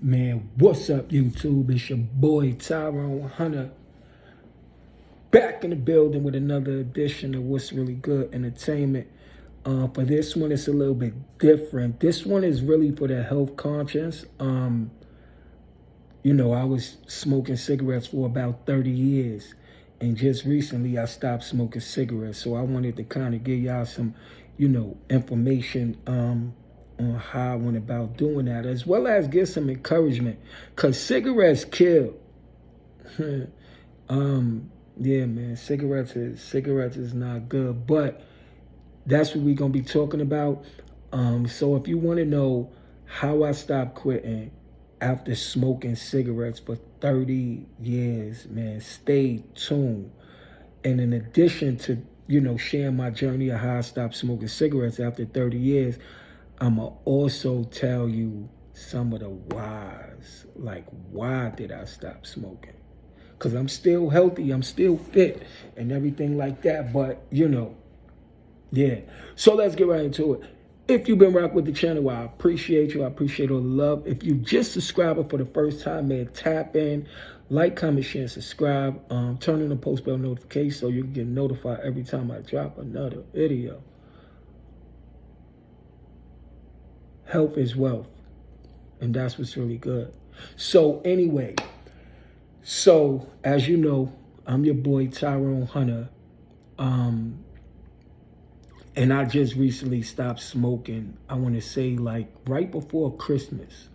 Man, what's up, YouTube? It's your boy Tyrone Hunter back in the building with another edition of What's Really Good Entertainment. For this one, it's a little bit different. This one is really for the health conscious. I was smoking cigarettes for about 30 years, and just recently I stopped smoking cigarettes. So I wanted to kind of give y'all some, information on how I went about doing that, as well as give some encouragement, because cigarettes kill. Yeah, man, cigarettes is not good, but that's what we're gonna be talking about. So if you want to know how I stopped quitting after smoking cigarettes for 30 years, man, stay tuned. And in addition to, sharing my journey of how I stopped smoking cigarettes after 30 years, I'ma also tell you some of the whys. Like, why did I stop smoking? Because I'm still healthy, I'm still fit, and everything like that. But, yeah. So let's get right into it. If you've been rocking with the channel, I appreciate you. I appreciate all the love. If you just subscribing for the first time, man, tap in, like, comment, share, and subscribe. Turn on the post bell notification so you can get notified every time I drop another video. Health is wealth, and that's what's really good. So anyway, as you know, I'm your boy Tyrone Hunter. And I just recently stopped smoking, I want to say like right before Christmas.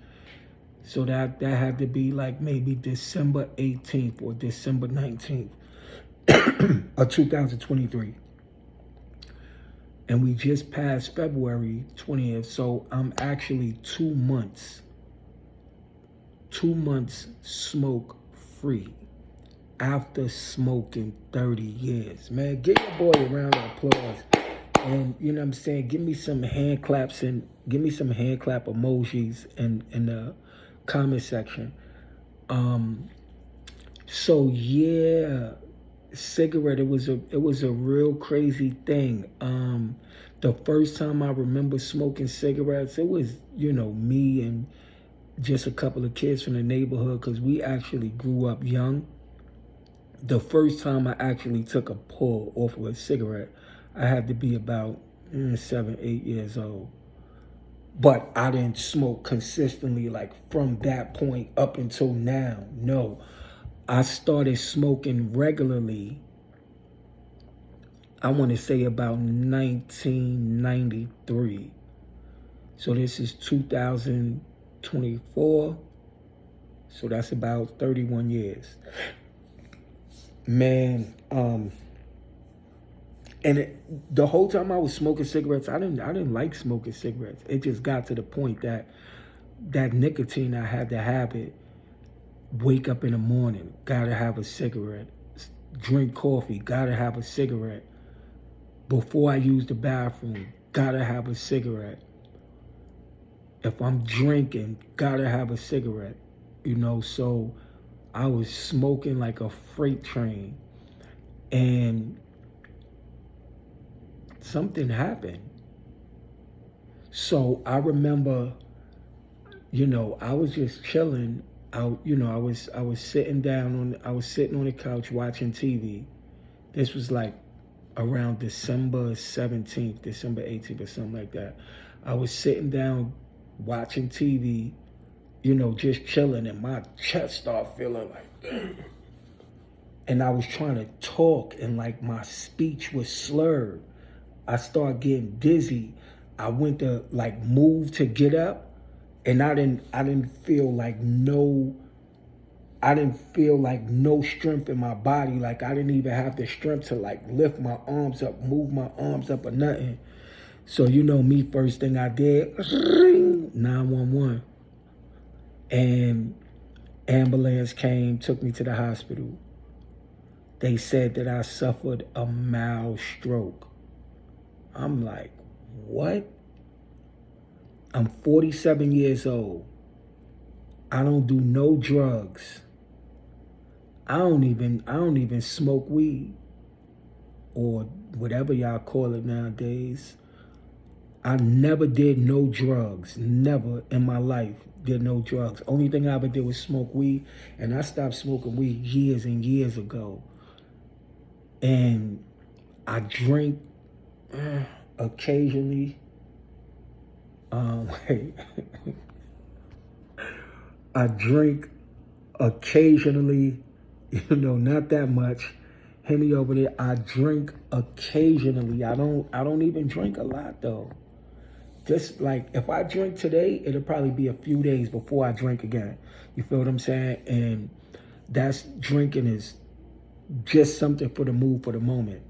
So that had to be like maybe December 18th or December 19th of 2023. And we just passed February 20th. So I'm actually 2 months smoke free after smoking 30 years. Man, give your boy a round of applause. And you know what I'm saying? Give me some hand claps and give me some hand clap emojis in the comment section. So yeah, cigarette, it was a real crazy thing. The first time I remember smoking cigarettes, it was, me and just a couple of kids from the neighborhood, because we actually grew up young. The first time I actually took a pull off of a cigarette, I had to be about 7, 8 years old. But I didn't smoke consistently like from that point up until now. No, I started smoking regularly, I want to say about 1993. So this is 2024. So that's about 31 years. Man, and the whole time I was smoking cigarettes, I didn't like smoking cigarettes. It just got to the point that nicotine, I had to have it. Wake up in the morning, gotta have a cigarette. Drink coffee, gotta have a cigarette. Before I use the bathroom, gotta have a cigarette. If I'm drinking, gotta have a cigarette. So I was smoking like a freight train. And something happened. So I remember, I was just chilling out. I was sitting on the couch watching TV. This was like around December 17th, December 18th or something like that. I was sitting down watching TV, just chilling, and my chest started feeling like, and I was trying to talk, and like my speech was slurred. I started getting dizzy. I went to like move to get up, and I didn't feel like no strength in my body. Like I didn't even have the strength to like lift my arms up, move my arms up or nothing. So me, first thing I did, 911. And ambulance came, took me to the hospital. They said that I suffered a mild stroke. I'm like, what? I'm 47 years old. I don't do no drugs. I don't even smoke weed or whatever y'all call it nowadays. I never did no drugs. Never in my life did no drugs. Only thing I ever did was smoke weed, and I stopped smoking weed years and years ago. And I drink occasionally. Wait. I drink occasionally, not that much. Henny over there. I drink occasionally. I don't even drink a lot though. Just like if I drink today, it'll probably be a few days before I drink again. You feel what I'm saying? And that's drinking is just something for the mood for the moment.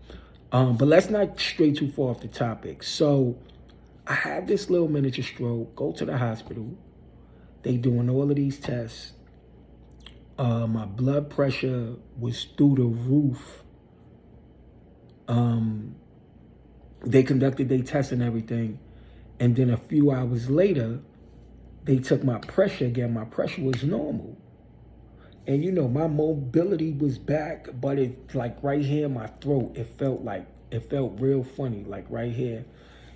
But let's not stray too far off the topic. So I had this little miniature stroke, go to the hospital. They doing all of these tests. My blood pressure was through the roof. They conducted their tests and everything. And then a few hours later, they took my pressure again. My pressure was normal. And my mobility was back, but it's like right here in my throat, it felt real funny, like right here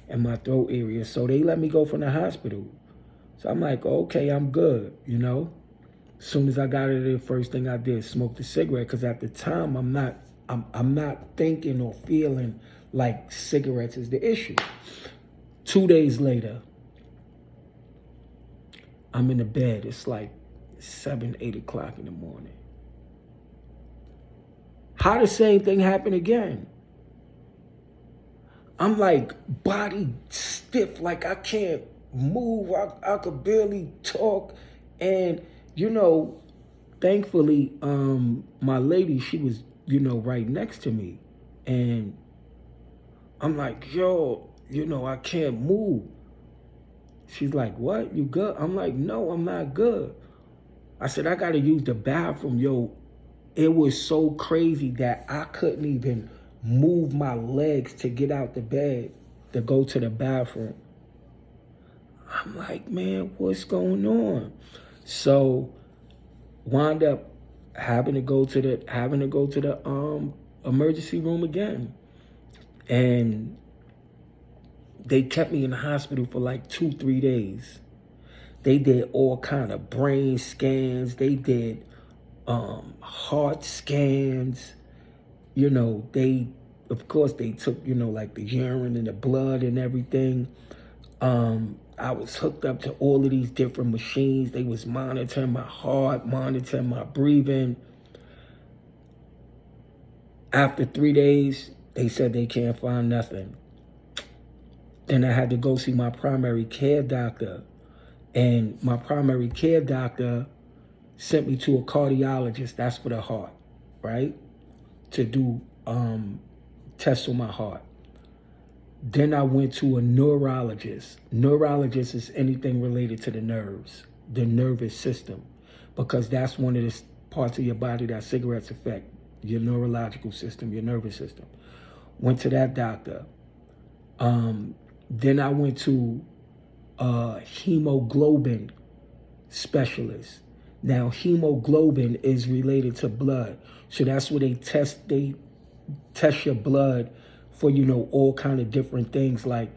in my throat area. So they let me go from the hospital. So I'm like, okay, I'm good, As soon as I got out of there, first thing I did, smoked a cigarette, because at the time I'm not thinking or feeling like cigarettes is the issue. 2 days later, I'm in the bed. It's like 7, 8 o'clock in the morning. How the same thing happened again? I'm like body stiff, like I can't move. I could barely talk. And, thankfully, my lady, she was, right next to me. And I'm like, yo, I can't move. She's like, what? You good? I'm like, no, I'm not good. I said, I got to use the bathroom. Yo, it was so crazy that I couldn't even move my legs to get out the bed to go to the bathroom. I'm like, man, what's going on? So wound up having to go to the emergency room again. And they kept me in the hospital for like 2-3 days. They did all kind of brain scans. They did heart scans. Of course they took, like the urine and the blood and everything. I was hooked up to all of these different machines. They was monitoring my heart, monitoring my breathing. After 3 days, they said they can't find nothing. Then I had to go see my primary care doctor. And my primary care doctor sent me to a cardiologist, that's for the heart, right? To do tests on my heart. Then I went to a neurologist. Neurologist is anything related to the nerves, the nervous system, because that's one of the parts of your body that cigarettes affect, your neurological system, your nervous system. Went to that doctor. Then I went to a hemoglobin specialist. Now, hemoglobin is related to blood. So that's where they test your blood for, all kind of different things. Like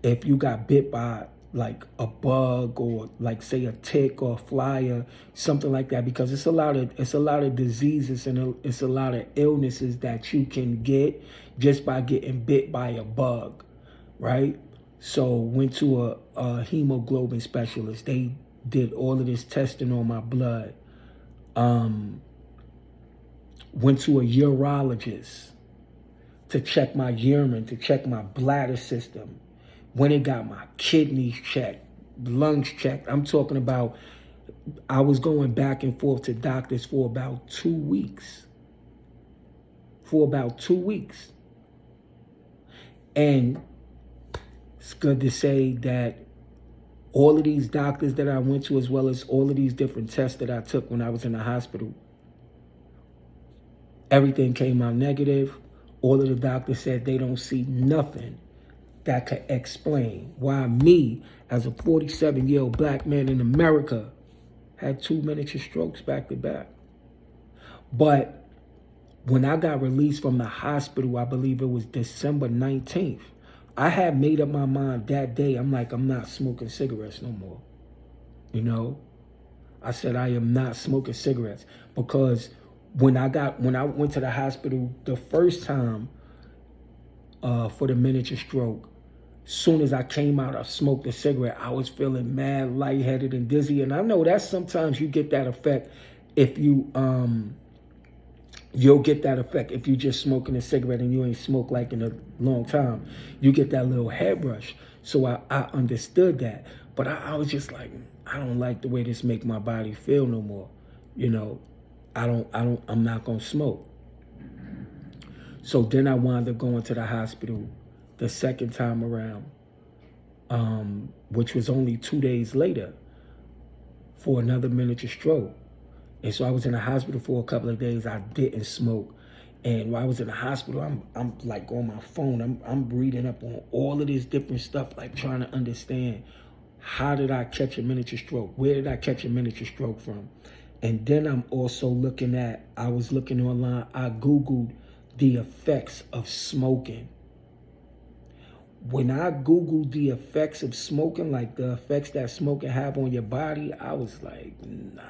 if you got bit by like a bug or like say a tick or a flyer, something like that, because it's a lot of diseases and it's a lot of illnesses that you can get just by getting bit by a bug, right? So went to a hemoglobin specialist. They did all of this testing on my blood. Went to a urologist to check my urine, to check my bladder system. When it got my kidneys checked, lungs checked. I'm talking about, I was going back and forth to doctors for about 2 weeks. And it's good to say that all of these doctors that I went to, as well as all of these different tests that I took when I was in the hospital, everything came out negative. All of the doctors said they don't see nothing that could explain why me, as a 47-year-old black man in America, had 2 miniature strokes back to back. But when I got released from the hospital, I believe it was December 19th, I had made up my mind that day. I'm like, I'm not smoking cigarettes no more. You know, I said I am not smoking cigarettes because when I went to the hospital the first time for the miniature stroke, soon as I came out, I smoked a cigarette. I was feeling mad, lightheaded, and dizzy. And I know that sometimes you get that effect if you'll get that effect if you just smoking a cigarette and you ain't smoked like in a long time. You get that little head rush. So I understood that. But I was just like, I don't like the way this make my body feel no more. You know, I'm not gonna smoke. So then I wound up going to the hospital the second time around, which was only 2 days later for another miniature stroke. And so I was in the hospital for a couple of days. I didn't smoke. And while I was in the hospital, I'm like on my phone. I'm reading up on all of this different stuff, like trying to understand how did I catch a miniature stroke? Where did I catch a miniature stroke from? And then I'm also I was looking online, I Googled the effects of smoking. When I Googled the effects of smoking, like the effects that smoking have on your body, I was like, nah,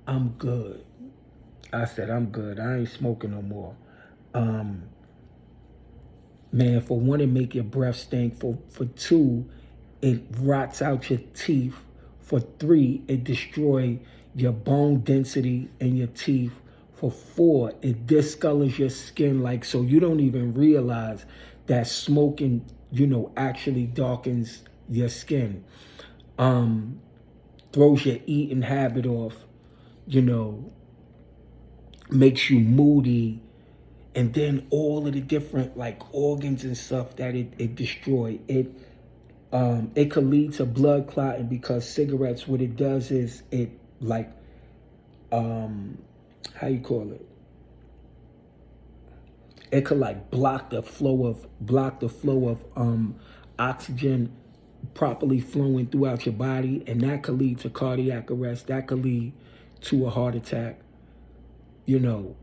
I'm good. I said, I'm good. I ain't smoking no more. Man, for one, it make your breath stink. For two, it rots out your teeth. For three, it destroy your bone density in your teeth. For four, it discolors your skin, like, so you don't even realize that smoking, actually darkens your skin. Throws your eating habit off, you know, makes you moody, and then all of the different like organs and stuff that it destroy. It could lead to blood clotting because cigarettes, what it does is it like how you call it? It could like block the flow of oxygen properly flowing throughout your body, and that could lead to cardiac arrest. That could lead to a heart attack. You know,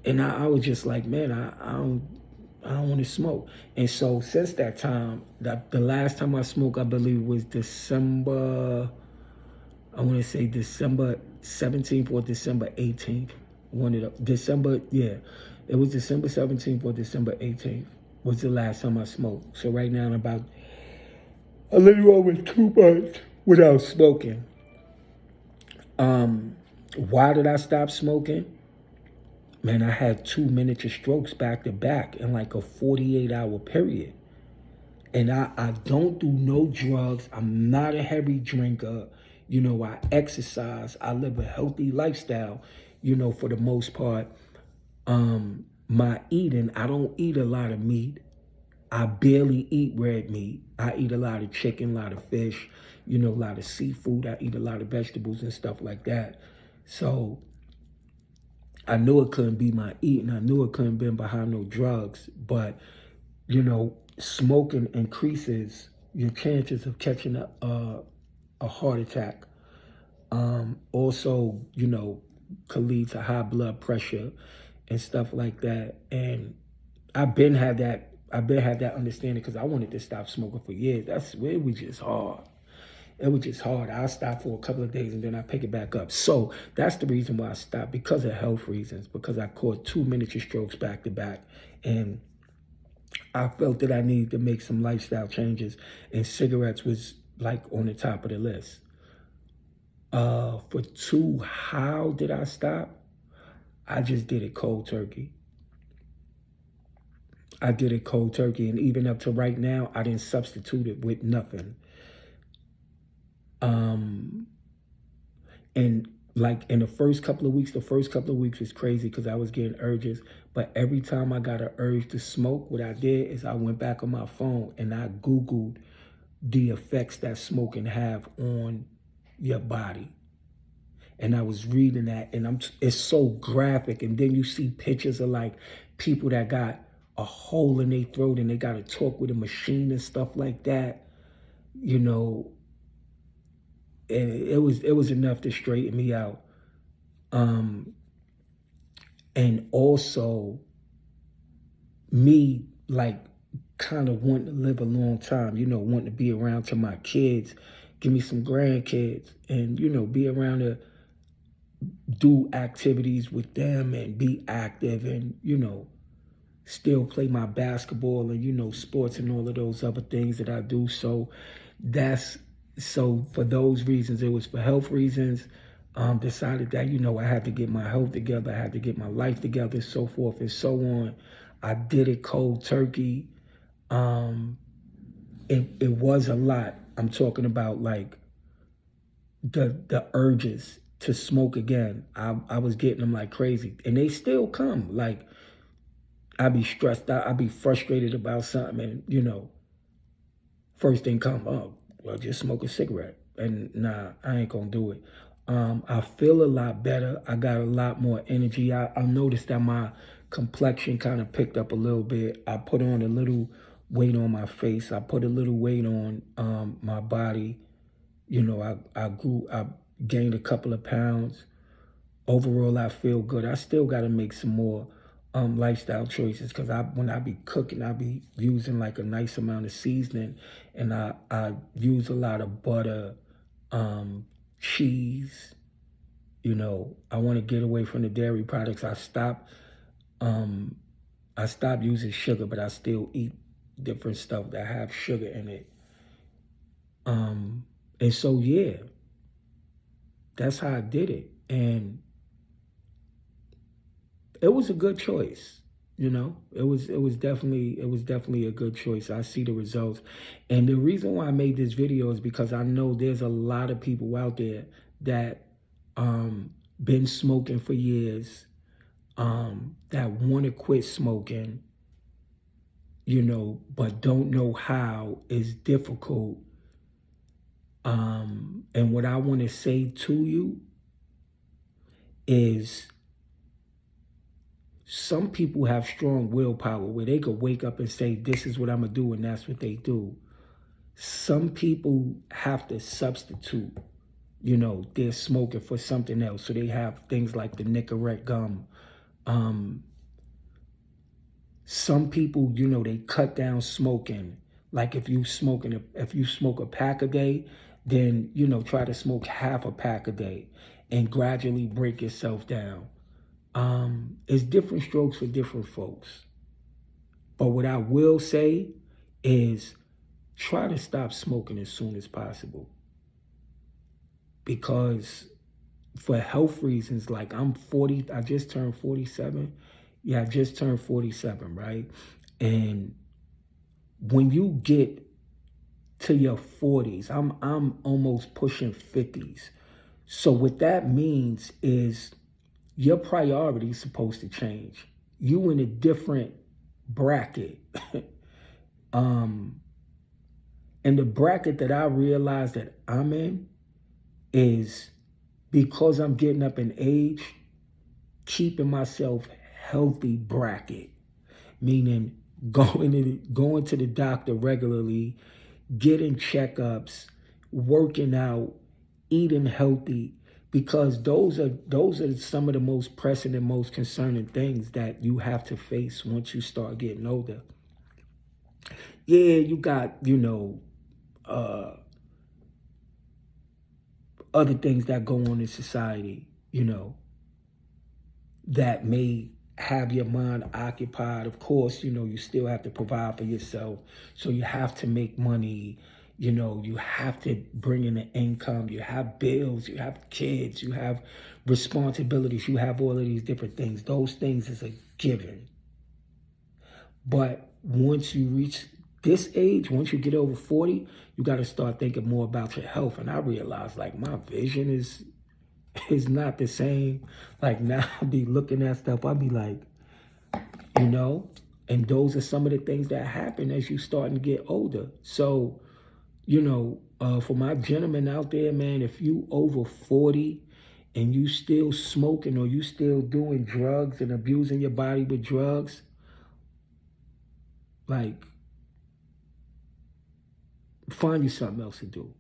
and I was just like, man, I don't want to smoke. And so since that time, the last time I smoked, I believe was December. I want to say December 17th or December 18th. One of the December, yeah, it was December 17th or December 18th was the last time I smoked. So right now I'm about a little over 2 months without smoking. Why did I stop smoking? Man, I had 2 miniature strokes back to back in like a 48-hour period. And I don't do no drugs. I'm not a heavy drinker. I exercise. I live a healthy lifestyle, for the most part. My eating, I don't eat a lot of meat. I barely eat red meat. I eat a lot of chicken, a lot of fish, a lot of seafood. I eat a lot of vegetables and stuff like that. So I knew it couldn't be my eating. I knew it couldn't be behind no drugs. But, smoking increases your chances of catching a heart attack. Also, could lead to high blood pressure and stuff like that. And I've been had that understanding because I wanted to stop smoking for years. It was just hard. It was just hard. I stopped for a couple of days and then I pick it back up. So that's the reason why I stopped, because of health reasons, because I caught 2 miniature strokes back to back. And I felt that I needed to make some lifestyle changes, and cigarettes was like on the top of the list. For two, how did I stop? I just did it cold turkey. I did it cold turkey, and even up to right now, I didn't substitute it with nothing. And like in the first couple of weeks was crazy because I was getting urges. But every time I got an urge to smoke, what I did is I went back on my phone and I Googled the effects that smoking have on your body. And I was reading that, and it's so graphic. And then you see pictures of like people that got a hole in their throat and they got to talk with a machine and stuff like that. And it was enough to straighten me out. And also me like kind of wanting to live a long time, wanting to be around to my kids, give me some grandkids, and, be around to do activities with them and be active and, still play my basketball and, sports and all of those other things that I do. That's so for those reasons, it was for health reasons. Decided that, I had to get my health together, I had to get my life together, so forth and so on. I did it cold turkey. Um, it was a lot. I'm talking about like the urges to smoke again. I was getting them like crazy, and they still come. Like I'd be stressed out, I'd be frustrated about something, and first thing come, oh, well, just smoke a cigarette. And nah, I ain't gonna do it. I feel a lot better. I got a lot more energy. I noticed that my complexion kind of picked up a little bit. I put on a little weight on my face. I put a little weight on my body. I gained a couple of pounds. Overall, I feel good. I still got to make some more lifestyle choices because when I be cooking, I be using like a nice amount of seasoning, and I use a lot of butter, cheese. I want to get away from the dairy products. Um, I stopped using sugar, but I still eat different stuff that have sugar in it. And so yeah, that's how I did it, and it was a good choice. It was definitely a good choice. I see the results, and the reason why I made this video is because I know there's a lot of people out there that been smoking for years, that want to quit smoking, but don't know how. It's difficult. And what I want to say to you is some people have strong willpower where they could wake up and say, this is what I'm going to do, and that's what they do. Some people have to substitute, their smoking for something else. So they have things like the Nicorette gum. Some people, they cut down smoking. Like if you smoke a pack a day, then, try to smoke half a pack a day and gradually break yourself down. It's different strokes for different folks. But what I will say is try to stop smoking as soon as possible. Because for health reasons, like I'm 40, I just turned 47. Yeah, I just turned 47, right? And when you get to your 40s, I'm almost pushing 50s. So what that means is your priority is supposed to change. You in a different bracket. And the bracket that I realize that I'm in is because I'm getting up in age, keeping myself healthy bracket, meaning going to the doctor regularly, getting checkups, working out, eating healthy, because those are some of the most pressing and most concerning things that you have to face once you start getting older. Yeah, you got, other things that go on in society, that may have your mind occupied. Of course, you still have to provide for yourself. So you have to make money. You have to bring in an income. You have bills. You have kids. You have responsibilities. You have all of these different things. Those things is a given. But once you reach this age, once you get over 40, you got to start thinking more about your health. And I realized like my vision is not the same. Like now I be looking at stuff, I be like, and those are some of the things that happen as you starting to get older. So, for my gentlemen out there, man, if you over 40 and you still smoking or you still doing drugs and abusing your body with drugs, like, find you something else to do.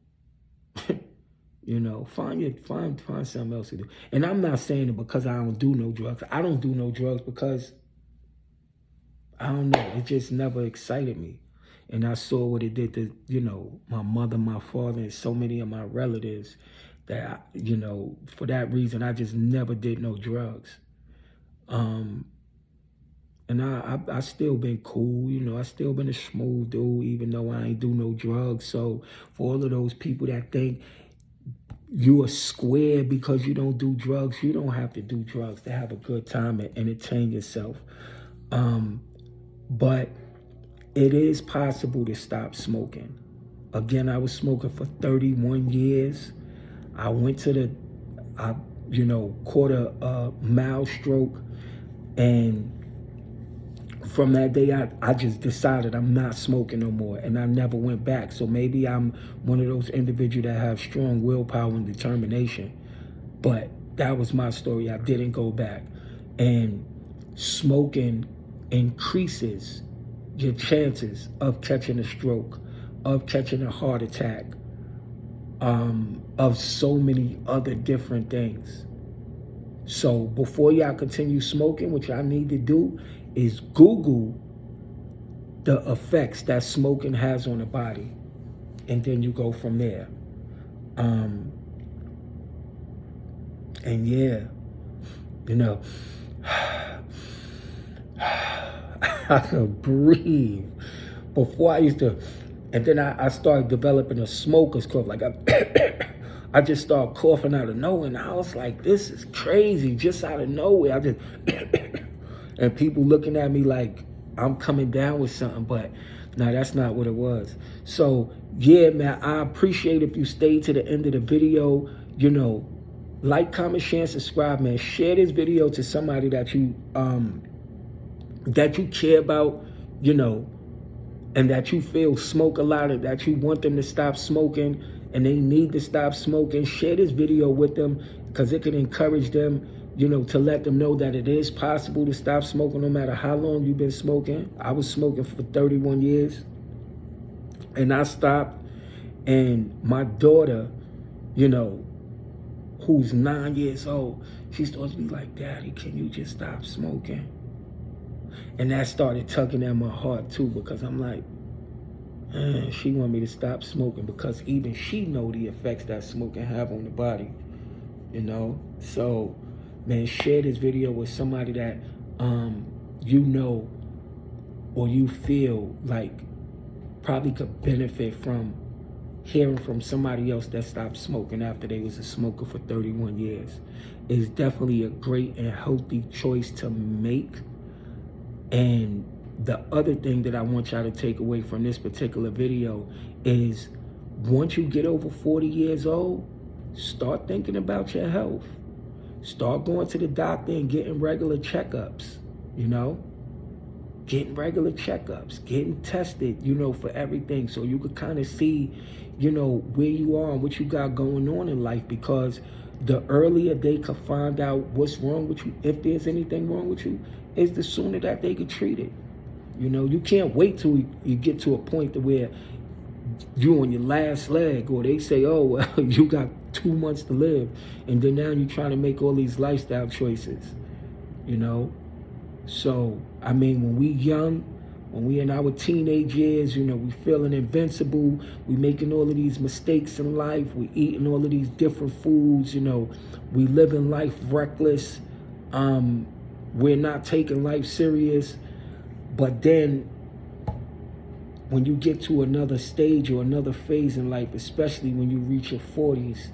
Find something else to do. And I'm not saying it because I don't do no drugs. I don't do no drugs because I don't know. It just never excited me. And I saw what it did to, my mother, my father, and so many of my relatives that, for that reason, I just never did no drugs. And I still been cool, I still been a smooth dude, even though I ain't do no drugs. So for all of those people that think you are square because you don't do drugs, you don't have to do drugs to have a good time and entertain yourself. But it is possible to stop smoking. Again, I was smoking for 31 years. I went to caught a mild stroke, and from that day, I just decided I'm not smoking no more, and I never went back. So maybe I'm one of those individuals that have strong willpower and determination. But that was my story. I didn't go back. And smoking increases your chances of catching a stroke, of catching a heart attack, of so many other different things. So before y'all continue smoking, what y'all need to do is Google the effects that smoking has on the body, and then you go from there. And yeah, I could breathe. Before I used to, and then I started developing a smoker's cough. Like I just started coughing out of nowhere, and I was like, this is crazy, just out of nowhere. I just, and people looking at me like I'm coming down with something, but no, that's not what it was. So yeah, man, I appreciate if you stayed to the end of the video. Like, comment, share, and subscribe, man. Share this video to somebody that you care about, and that you feel smoke a lot, and that you want them to stop smoking and they need to stop smoking. Share this video with them because it can encourage them, to let them know that it is possible to stop smoking no matter how long you've been smoking. I was smoking for 31 years and I stopped. And my daughter, who's 9 years old, she starts to be like, Daddy, can you just stop smoking? And that started tugging at my heart too, because I'm like, she want me to stop smoking because even she know the effects that smoking have on the body, So, man, share this video with somebody that or you feel like probably could benefit from hearing from somebody else that stopped smoking after they was a smoker for 31 years. It's definitely a great and healthy choice to make. And the other thing that I want y'all to take away from this particular video is once you get over 40 years old, start thinking about your health. Start going to the doctor and getting regular checkups, getting regular checkups, getting tested, for everything, so you could kind of see, where you are and what you got going on in life, because the earlier they could find out what's wrong with you, if there's anything wrong with you, is the sooner that they could treat it. You can't wait till you get to a point to where you on your last leg, or they say, oh, well, you got 2 months to live, and then now you're trying to make all these lifestyle choices, So, I mean, when we young, when we in our teenage years, we feeling invincible, we making all of these mistakes in life, we eating all of these different foods, we living life reckless, we're not taking life serious. But then when you get to another stage or another phase in life, especially when you reach your 40s,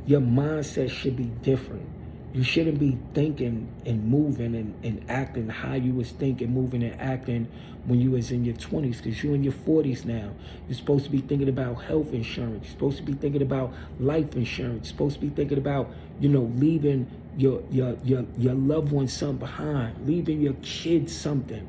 your mindset should be different. You shouldn't be thinking and moving and acting how you was thinking, moving and acting when you was in your 20s, because you're in your 40s now. You're supposed to be thinking about health insurance. You're supposed to be thinking about life insurance. You're supposed to be thinking about, leaving your loved one something behind, leaving your kids something,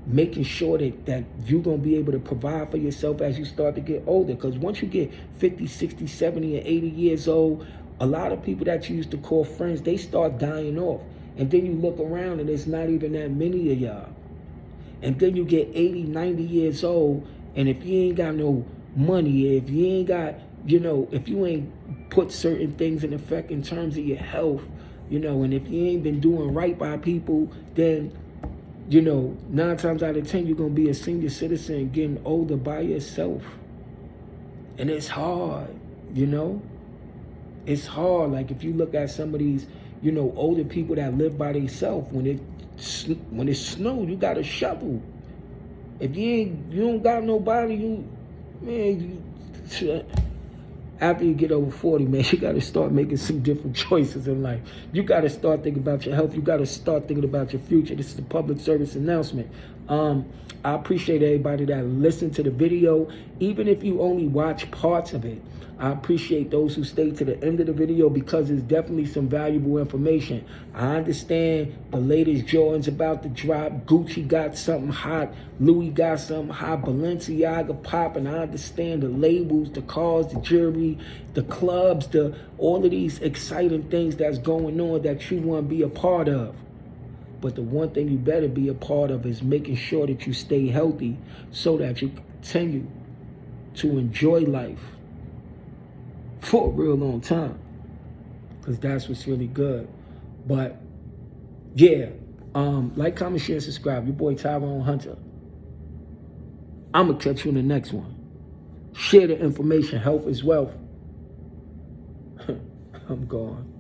making sure that you're going to be able to provide for yourself as you start to get older. Because once you get 50, 60, 70, and 80 years old, a lot of people that you used to call friends, they start dying off. And then you look around and there's not even that many of y'all. And then you get 80, 90 years old, and if you ain't got no money, if you ain't got, if you ain't put certain things in effect in terms of your health, and if you ain't been doing right by people, then You know, 9 times out of 10, you're going to be a senior citizen getting older by yourself. And it's hard, you know? It's hard. Like if you look at some of these, you know, older people that live by themselves, when it snows, you got a shovel. If you don't got nobody, after you get over 40, man, you got to start making some different choices in life. You got to start thinking about your health. You got to start thinking about your future. This is a public service announcement. I appreciate everybody that listened to the video, even if you only watch parts of it. I appreciate those who stayed to the end of the video because it's definitely some valuable information. I understand the latest Jordans about to drop. Gucci got something hot. Louis got something hot. Balenciaga popping. I understand the labels, the cars, the jewelry, the clubs, all of these exciting things that's going on that you want to be a part of. But the one thing you better be a part of is making sure that you stay healthy so that you continue to enjoy life for a real long time, because that's what's really good. But yeah, like, comment, share, subscribe. Your boy Tyrone Hunter. I'm gonna catch you in the next one. Share the information. Health is wealth. I'm gone.